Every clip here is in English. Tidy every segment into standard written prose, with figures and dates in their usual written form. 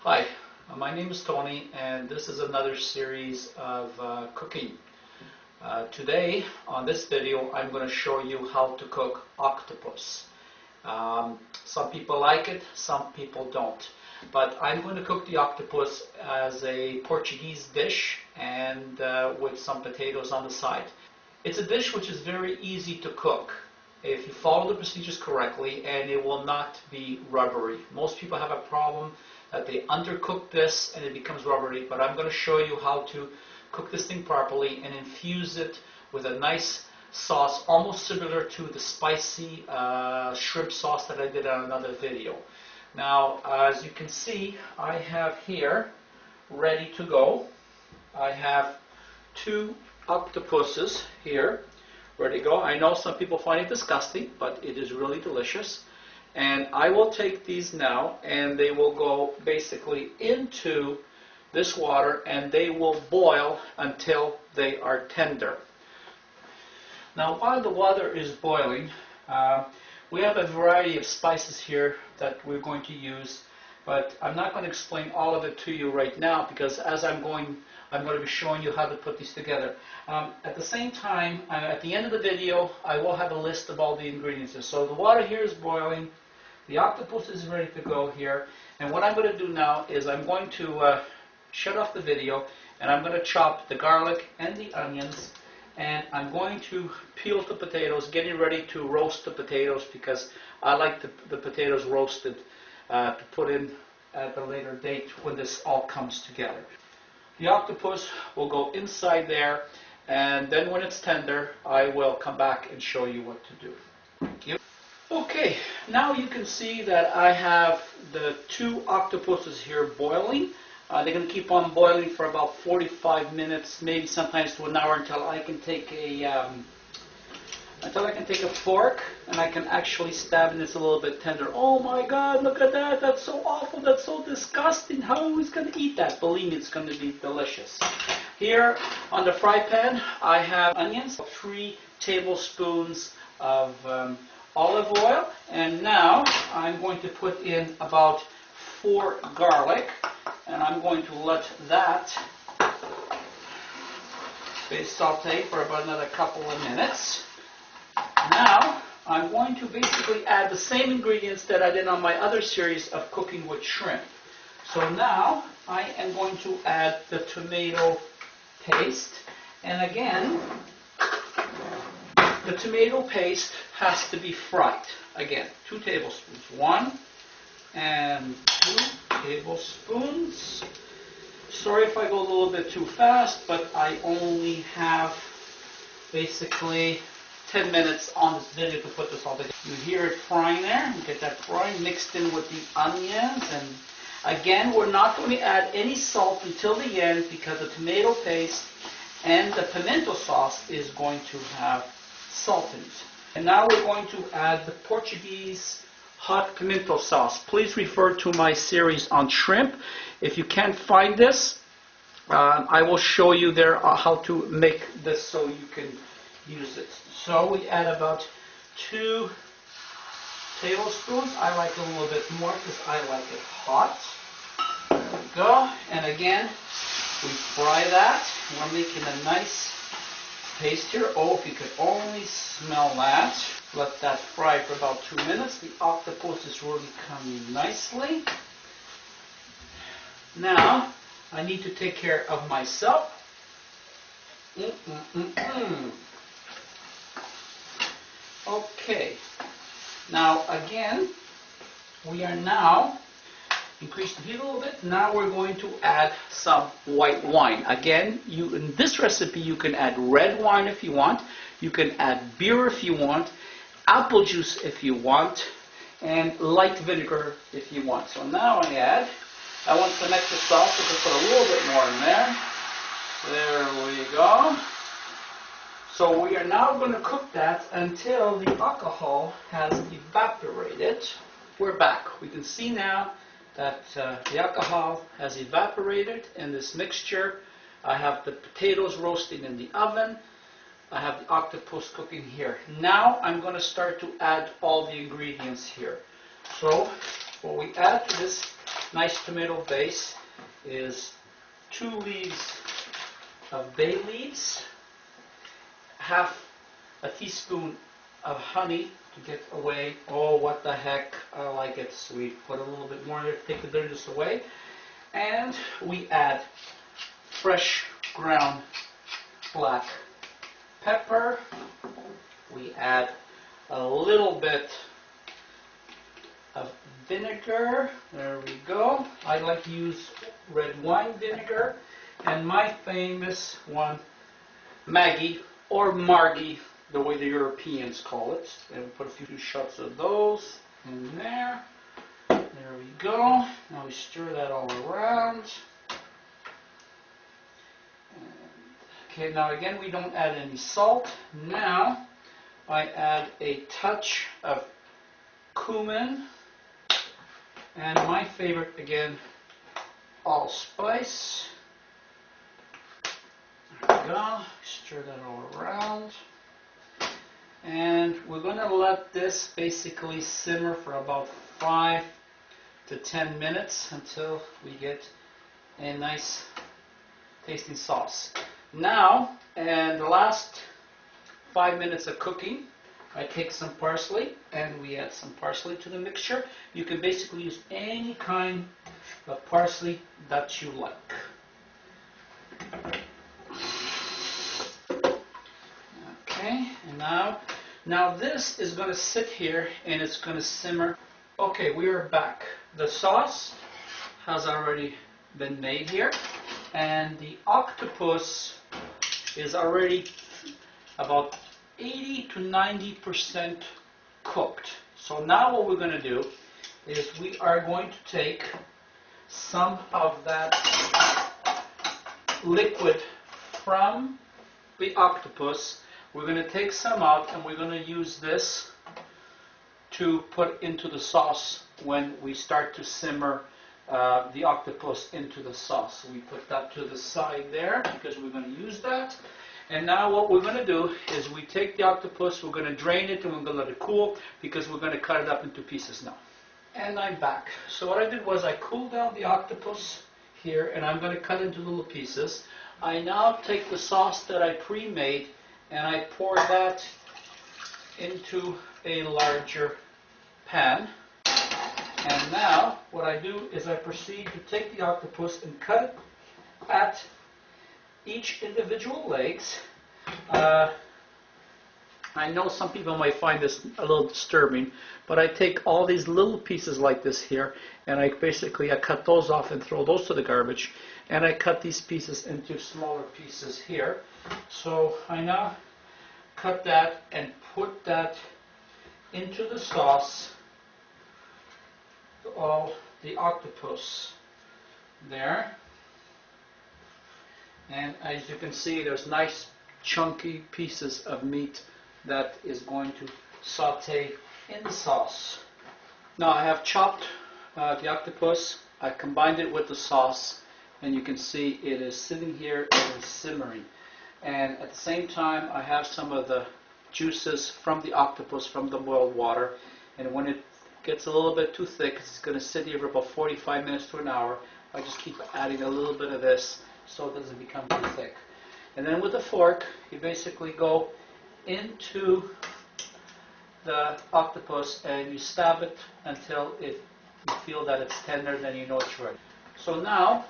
Hi, my name is Tony, and this is another series of cooking. Today, on this video, I'm going to show you how to cook octopus. Some people like it, some people don't. But I'm going to cook the octopus as a Portuguese dish and with some potatoes on the side. It's a dish which is very easy to cook if you follow the procedures correctly, and it will not be rubbery. Most people have a problem that they undercook this and it becomes rubbery, but I'm going to show you how to cook this thing properly and infuse it with a nice sauce almost similar to the spicy shrimp sauce that I did on another video. Now, as you can see, I have here ready to go. I have two octopuses here ready to go. I know some people find it disgusting, but it is really delicious. And I will take these now, and they will go basically into this water, and they will boil until they are tender. Now, while the water is boiling, we have a variety of spices here that we're going to use, but I'm not going to explain all of it to you right now because as I'm going to be showing you how to put these together. At the same time, at the end of the video, I will have a list of all the ingredients. So the water here is boiling, the octopus is ready to go here, and what I'm going to do now is I'm going to shut off the video, and I'm going to chop the garlic and the onions, and I'm going to peel the potatoes, getting ready to roast the potatoes because I like the potatoes roasted to put in at a later date when this all comes together. The octopus will go inside there, and then when it's tender, I will come back and show you what to do. Thank you. Okay, now you can see that I have the two octopuses here boiling. They're going to keep on boiling for about 45 minutes, maybe sometimes to an hour, until I can take a fork and I can actually stab, and it's a little bit tender. Oh my God, look at that! That's so awful. That's so disgusting. How is going to eat that? Believe me, it's going to be delicious. Here on the fry pan, I have onions, 3 tablespoons of olive oil, and now I'm going to put in about 4 garlic, and I'm going to let that saute for about another couple of minutes. Now I'm going to basically add the same ingredients that I did on my other series of cooking with shrimp. So now I am going to add the tomato paste, and again the tomato paste has to be fried. Again, 2 tablespoons. 1 and 2 tablespoons. Sorry if I go a little bit too fast, but I only have basically 10 minutes on this video to put this all together. You hear it frying there. You get that frying mixed in with the onions. And again, we're not going to add any salt until the end because the tomato paste and the pimento sauce is going to have salt in it. And now we're going to add the Portuguese hot pimento sauce. Please refer to my series on shrimp. If you can't find this, I will show you there how to make this so you can use it. So we add about 2 tablespoons. I like it a little bit more because I like it hot. There we go. And again, we fry that. We're making a nice paste here. Oh, if you could only smell that. Let that fry for about 2 minutes. The octopus is really coming nicely. Now, I need to take care of myself. Okay. Now, again, we are now increase the heat a little bit. Now we're going to add some white wine. Again, in this recipe, you can add red wine if you want. You can add beer if you want. Apple juice if you want. And light vinegar if you want. So now I want some extra salt, so I put a little bit more in there. There we go. So we are now going to cook that until the alcohol has evaporated. We're back. We can see now that the alcohol has evaporated in this mixture. I have the potatoes roasting in the oven. I have the octopus cooking here. Now I'm going to start to add all the ingredients here. So what we add to this nice tomato base is 2 leaves of bay leaves, half a teaspoon of honey to get away. Oh, what the heck, I like it sweet. Put a little bit more there to take the bitterness away. And we add fresh ground black pepper. We add a little bit of vinegar. There we go. I like to use red wine vinegar. And my famous one, Maggi or Margie, the way the Europeans call it. And we put a few shots of those in there. There we go. Now we stir that all around. Okay, now again, we don't add any salt. Now I add a touch of cumin, and my favorite again, allspice. There we go. Stir that all around. And we're going to let this basically simmer for about 5 to 10 minutes until we get a nice tasting sauce. Now, and the last 5 minutes of cooking, I take some parsley and we add some parsley to the mixture. You can basically use any kind of parsley that you like. Okay, and now this is going to sit here and it's going to simmer. Okay, we are back. The sauce has already been made here, and the octopus is already about 80 to 90% cooked. So now what we're going to do is we are going to take some of that liquid from the octopus. We're going to take some out and we're going to use this to put into the sauce when we start to simmer the octopus into the sauce. So we put that to the side there because we're going to use that. And now what we're going to do is we take the octopus, we're going to drain it and we're going to let it cool because we're going to cut it up into pieces now. And I'm back. So what I did was I cooled down the octopus here and I'm going to cut into little pieces. I now take the sauce that I pre-made and I pour that into a larger pan. And now what I do is I proceed to take the octopus and cut it at each individual legs. I know some people might find this a little disturbing, but I take all these little pieces like this here and I cut those off and throw those to the garbage, and I cut these pieces into smaller pieces here. So I now cut that and put that into the sauce, all the octopus there. And as you can see, there's nice chunky pieces of meat that is going to saute in the sauce. Now I have chopped the octopus, I combined it with the sauce, and you can see it is sitting here and simmering. And at the same time I have some of the juices from the octopus from the boiled water, and when it gets a little bit too thick, it's going to sit here for about 45 minutes to an hour. I just keep adding a little bit of this so it doesn't become too thick. And then with a fork you basically go into the octopus and you stab it until you feel that it's tender, then you know it's ready. So now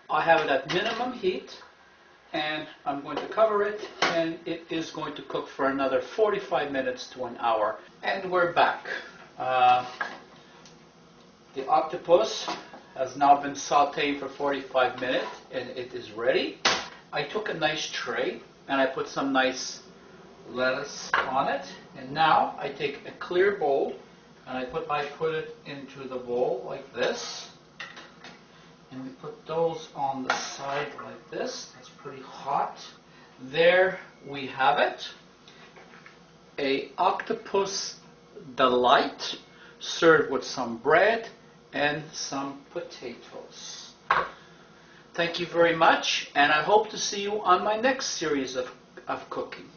I have it at minimum heat and I'm going to cover it, and it is going to cook for another 45 minutes to an hour. And we're back. The octopus has now been sauteed for 45 minutes and it is ready. I took a nice tray and I put some nice lettuce on it, and now I take a clear bowl and I put it into the bowl like this, and we put those on the side like this. That's pretty hot. There we have it, a octopus delight served with some bread and some potatoes. Thank you very much, and I hope to see you on my next series of cooking.